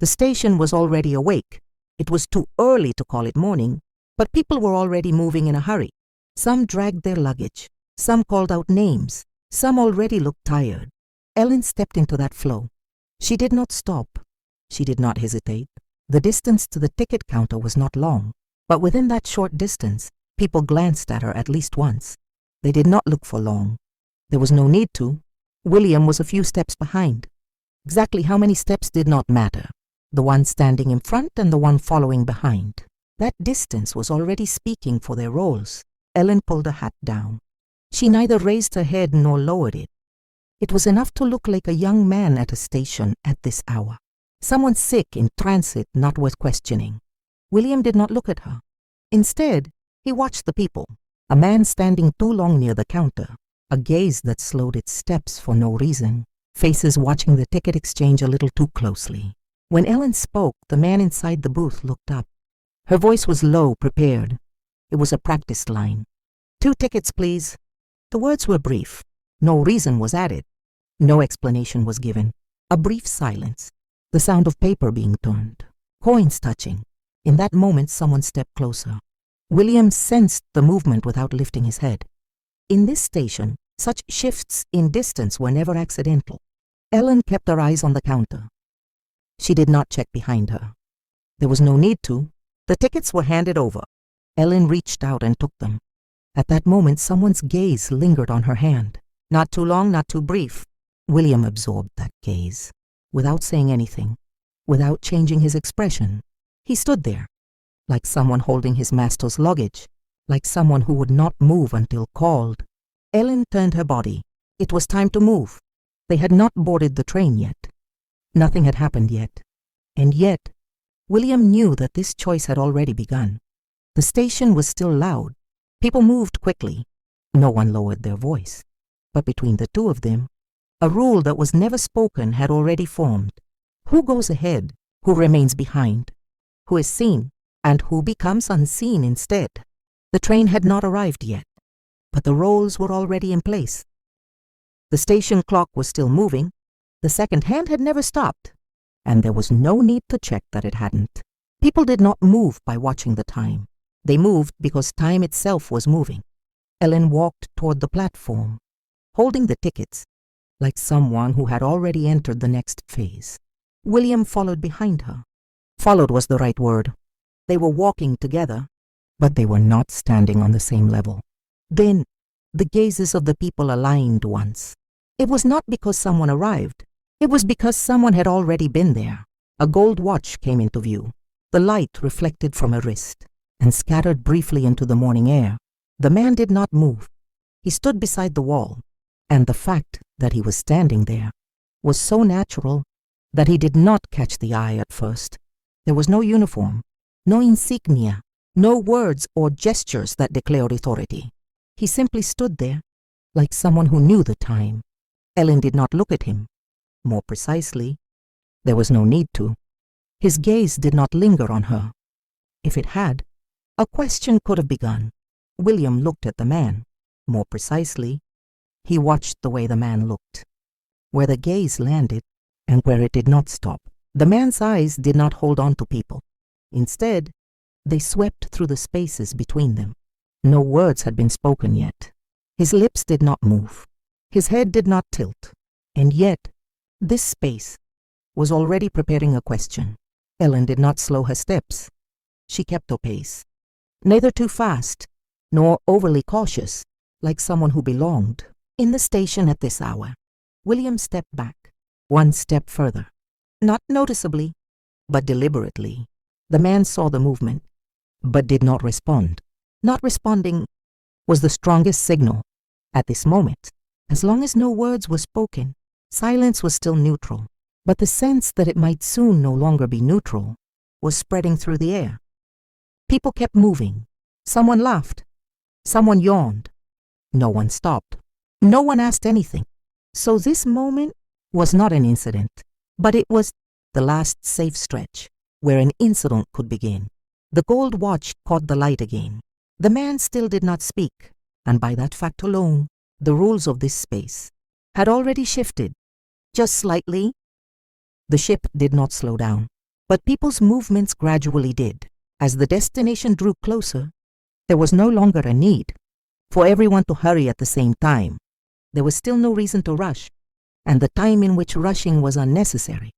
The station was already awake. It was too early to call it morning, but people were already moving in a hurry. Some dragged their luggage. Some called out names. Some already looked tired. Ellen stepped into that flow. She did not stop. She did not hesitate. The distance to the ticket counter was not long, but within that short distance, people glanced at her at least once. They did not look for long. There was no need to. William was a few steps behind. Exactly how many steps did not matter. The one standing in front and the one following behind. That distance was already speaking for their roles. Ellen pulled her hat down. She neither raised her head nor lowered it. It was enough to look like a young man at a station at this hour. Someone sick in transit, not worth questioning. William did not look at her. Instead, he watched the people. A man standing too long near the counter. A gaze that slowed its steps for no reason. Faces watching the ticket exchange a little too closely. When Ellen spoke, the man inside the booth looked up. Her voice was low, prepared. It was a practiced line. 2 tickets, please. The words were brief. No reason was added. No explanation was given. A brief silence. The sound of paper being turned. Coins touching. In that moment, someone stepped closer. William sensed the movement without lifting his head. In this station, such shifts in distance were never accidental. Ellen kept her eyes on the counter. She did not check behind her. There was no need to. The tickets were handed over. Ellen reached out and took them. At that moment, someone's gaze lingered on her hand. Not too long, not too brief. William absorbed that gaze. Without saying anything, without changing his expression, he stood there, like someone holding his master's luggage, like someone who would not move until called. Ellen turned her body. It was time to move. They had not boarded the train yet. Nothing had happened yet. And yet, William knew that this choice had already begun. The station was still loud. People moved quickly. No one lowered their voice. But between the two of them, a rule that was never spoken had already formed. Who goes ahead? Who remains behind? Who is seen? And who becomes unseen instead? The train had not arrived yet, but the roles were already in place. The station clock was still moving. The second hand had never stopped, and there was no need to check that it hadn't. People did not move by watching the time. They moved because time itself was moving. Ellen walked toward the platform, holding the tickets, like someone who had already entered the next phase. William followed behind her. Followed was the right word. They were walking together, but they were not standing on the same level. Then, the gazes of the people aligned once. It was not because someone arrived. It was because someone had already been there. A gold watch came into view. The light reflected from a wrist and scattered briefly into the morning air. The man did not move. He stood beside the wall, and the fact that he was standing there was so natural that he did not catch the eye at first. There was no uniform, no insignia, no words or gestures that declared authority. He simply stood there, like someone who knew the time. Ellen did not look at him. More precisely, there was no need to. His gaze did not linger on her. If it had, a question could have begun. William looked at the man. More precisely, he watched the way the man looked. Where the gaze landed and where it did not stop. The man's eyes did not hold on to people. Instead, they swept through the spaces between them. No words had been spoken yet. His lips did not move. His head did not tilt. And yet, this space was already preparing a question. Ellen did not slow her steps. She kept her pace. Neither too fast, nor overly cautious, like someone who belonged. In the station at this hour, William stepped back, one step further. Not noticeably, but deliberately. The man saw the movement, but did not respond. Not responding was the strongest signal. At this moment, as long as no words were spoken, silence was still neutral. But the sense that it might soon no longer be neutral was spreading through the air. People kept moving. Someone laughed. Someone yawned. No one stopped. No one asked anything. So this moment was not an incident, but it was the last safe stretch where an incident could begin. The gold watch caught the light again. The man still did not speak, and by that fact alone, the rules of this space had already shifted. Just slightly. The ship did not slow down. But people's movements gradually did. As the destination drew closer, there was no longer a need for everyone to hurry at the same time. There was still no reason to rush, and the time in which rushing was unnecessary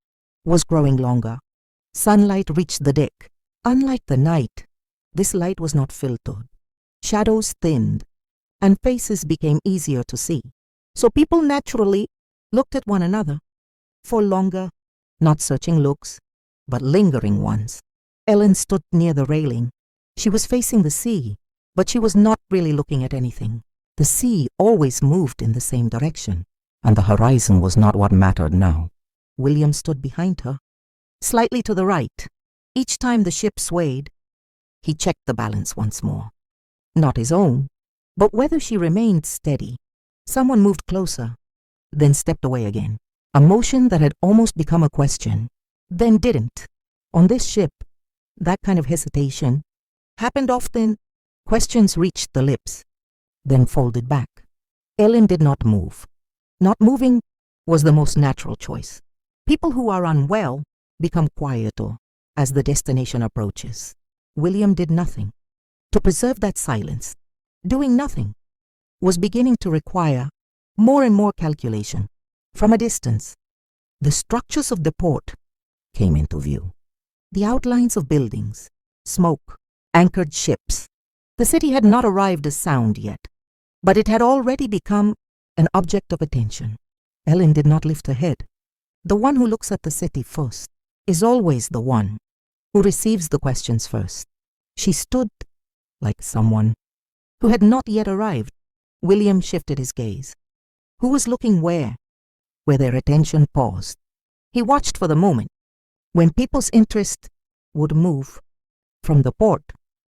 was growing longer. Sunlight reached the deck. Unlike the night, this light was not filtered. Shadows thinned, and faces became easier to see. So people naturally looked at one another for longer, not searching looks, but lingering ones. Ellen stood near the railing. She was facing the sea, but she was not really looking at anything. The sea always moved in the same direction, and the horizon was not what mattered now. William stood behind her, slightly to the right. Each time the ship swayed, he checked the balance once more. Not his own, but whether she remained steady. Someone moved closer, then stepped away again. A motion that had almost become a question, then didn't. On this ship, that kind of hesitation happened often. Questions reached the lips, then folded back. Ellen did not move. Not moving was the most natural choice. People who are unwell become quieter as the destination approaches. William did nothing. To preserve that silence, doing nothing, was beginning to require more and more calculation. From a distance, the structures of the port came into view. The outlines of buildings, smoke, anchored ships. The city had not arrived as sound yet, but it had already become an object of attention. Ellen did not lift her head. The one who looks at the city first is always the one who receives the questions first. She stood like someone who had not yet arrived. William shifted his gaze. Who was looking where? Where their attention paused. He watched for the moment when people's interest would move from the port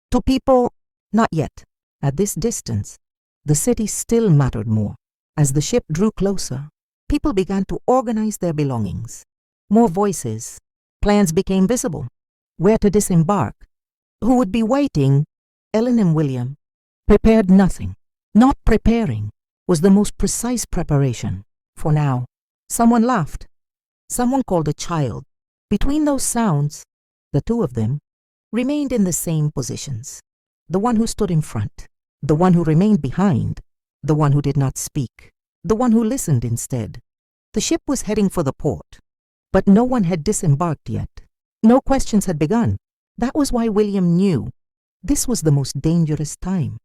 to people not yet. At this distance, the city still mattered more. As the ship drew closer, people began to organize their belongings. More voices, plans became visible. Where to disembark? Who would be waiting? Ellen and William prepared nothing. Not preparing was the most precise preparation. For now, someone laughed. Someone called a child. Between those sounds, the two of them remained in the same positions. The one who stood in front, the one who remained behind, the one who did not speak, the one who listened instead. The ship was heading for the port, but no one had disembarked yet. No questions had begun. That was why William knew this was the most dangerous time.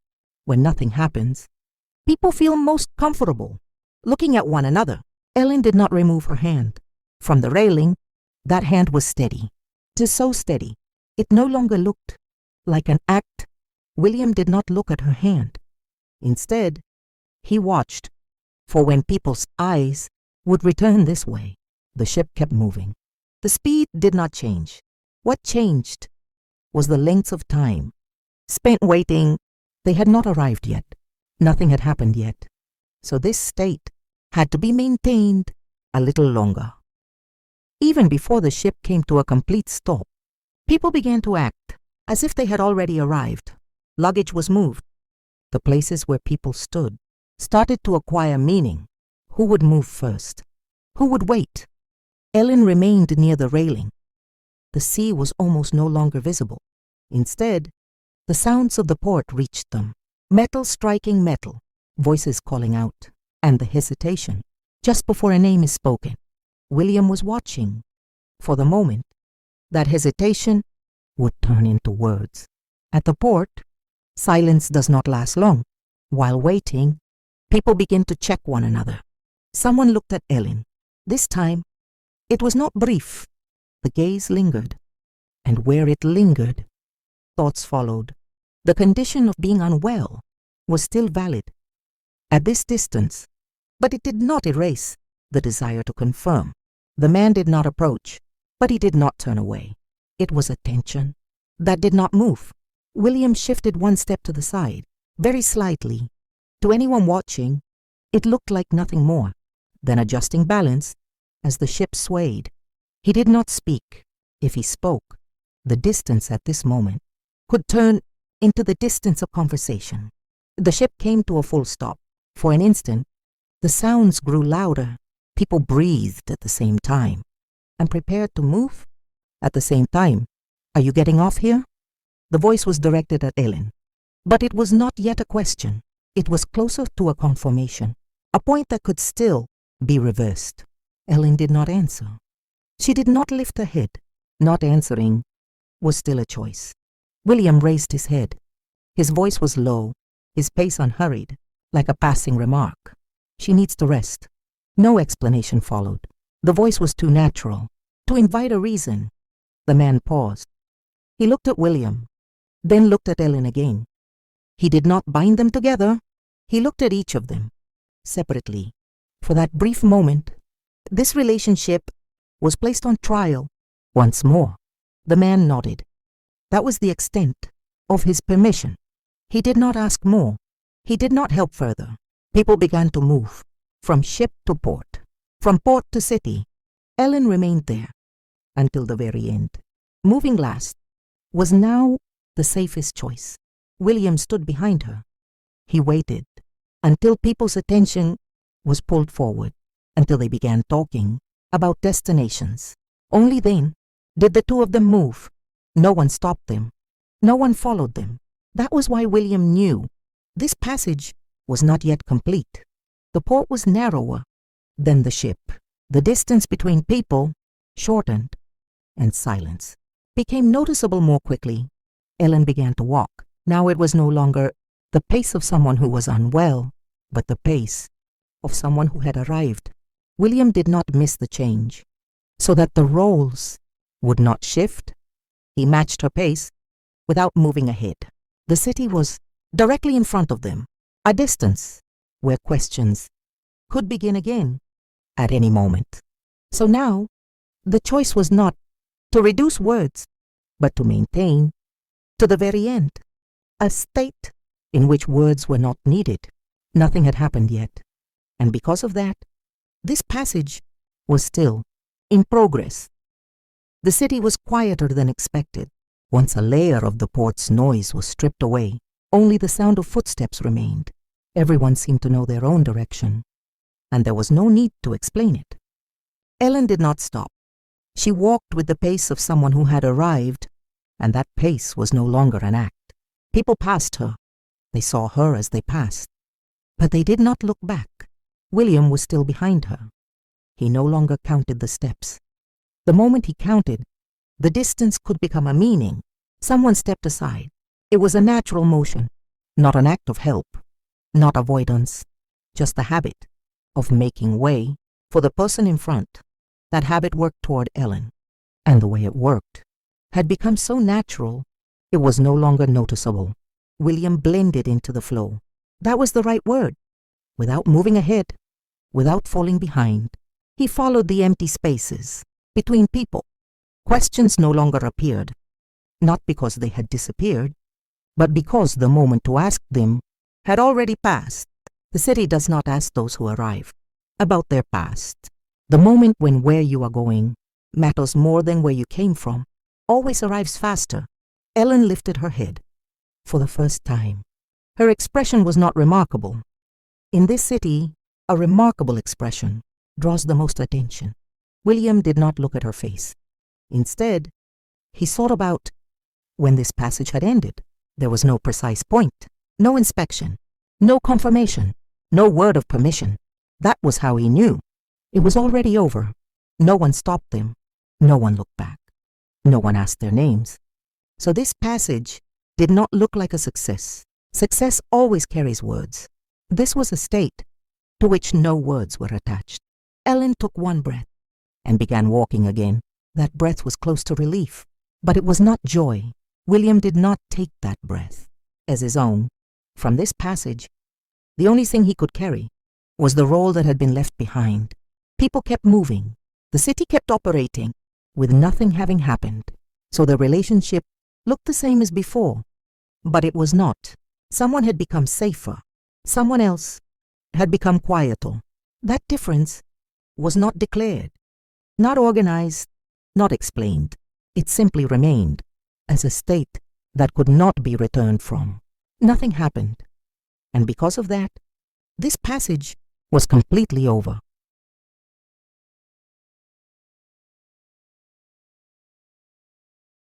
When nothing happens, people feel most comfortable looking at one another. Ellen did not remove her hand. From the railing, that hand was steady. It is so steady, it no longer looked like an act. William did not look at her hand. Instead, he watched for when people's eyes would return this way. The ship kept moving. The speed did not change. What changed was the length of time spent waiting. They had not arrived yet. Nothing had happened yet. So this state had to be maintained a little longer. Even before the ship came to a complete stop, people began to act as if they had already arrived. Luggage was moved. The places where people stood started to acquire meaning. Who would move first? Who would wait? Ellen remained near the railing. The sea was almost no longer visible. Instead, the sounds of the port reached them. Metal striking metal, voices calling out, and the hesitation just before a name is spoken. William was watching for the moment that hesitation would turn into words. At the port, silence does not last long. While waiting, people begin to check one another. Someone looked at Ellen. This time, it was not brief. The gaze lingered, and where it lingered, thoughts followed. The condition of being unwell was still valid at this distance, but it did not erase the desire to confirm. The man did not approach, but he did not turn away. It was a tension that did not move. William shifted one step to the side, very slightly. To anyone watching, it looked like nothing more than adjusting balance as the ship swayed. He did not speak. If he spoke, the distance at this moment could turn into the distance of conversation. The ship came to a full stop. For an instant, the sounds grew louder. People breathed at the same time and prepared to move. At the same time, "Are you getting off here?" The voice was directed at Ellen. But it was not yet a question. It was closer to a confirmation, a point that could still be reversed. Ellen did not answer. She did not lift her head. Not answering was still a choice. William raised his head. His voice was low, his pace unhurried, like a passing remark. "She needs to rest." No explanation followed. The voice was too natural, to invite a reason. The man paused. He looked at William, then looked at Ellen again. He did not bind them together. He looked at each of them, separately. For that brief moment, this relationship was placed on trial once more. The man nodded. That was the extent of his permission. He did not ask more. He did not help further. People began to move, from ship to port, from port to city. Ellen remained there until the very end. Moving last was now the safest choice. William stood behind her. He waited until people's attention was pulled forward, until they began talking about destinations. Only then did the two of them move. No one stopped them. No one followed them. That was why William knew this passage was not yet complete. The port was narrower than the ship. The distance between people shortened, and silence became noticeable more quickly. Ellen began to walk. Now it was no longer the pace of someone who was unwell, but the pace of someone who had arrived. William did not miss the change, so that the roles would not shift. He matched her pace without moving ahead. The city was directly in front of them, a distance where questions could begin again at any moment. So now, the choice was not to reduce words, but to maintain, to the very end, a state in which words were not needed. Nothing had happened yet, and because of that, this passage was still in progress. The city was quieter than expected. Once a layer of the port's noise was stripped away, only the sound of footsteps remained. Everyone seemed to know their own direction, and there was no need to explain it. Ellen did not stop. She walked with the pace of someone who had arrived, and that pace was no longer an act. People passed her. They saw her as they passed, but they did not look back. William was still behind her. He no longer counted the steps. The moment he counted, the distance could become a meaning. Someone stepped aside. It was a natural motion, not an act of help, not avoidance, just the habit of making way for the person in front. That habit worked toward Ellen, and the way it worked had become so natural it was no longer noticeable. William blended into the flow. That was the right word. Without moving ahead, without falling behind, he followed the empty spaces between people. Questions no longer appeared, not because they had disappeared, but because the moment to ask them had already passed. The city does not ask those who arrive about their past. The moment when where you are going matters more than where you came from always arrives faster. Ellen lifted her head for the first time. Her expression was not remarkable. In this city, a remarkable expression draws the most attention. William did not look at her face. Instead, he thought about when this passage had ended. There was no precise point, no inspection, no confirmation, no word of permission. That was how he knew. It was already over. No one stopped them. No one looked back. No one asked their names. So this passage did not look like a success. Success always carries words. This was a state to which no words were attached. Ellen took one breath and began walking again. That breath was close to relief, but it was not joy. William did not take that breath as his own. From this passage, the only thing he could carry was the role that had been left behind. People kept moving. The city kept operating, with nothing having happened. So the relationship looked the same as before, but it was not. Someone had become safer. Someone else had become quieter. That difference was not declared, not organized, not explained. It simply remained as a state that could not be returned from. Nothing happened, and because of that, this passage was completely over.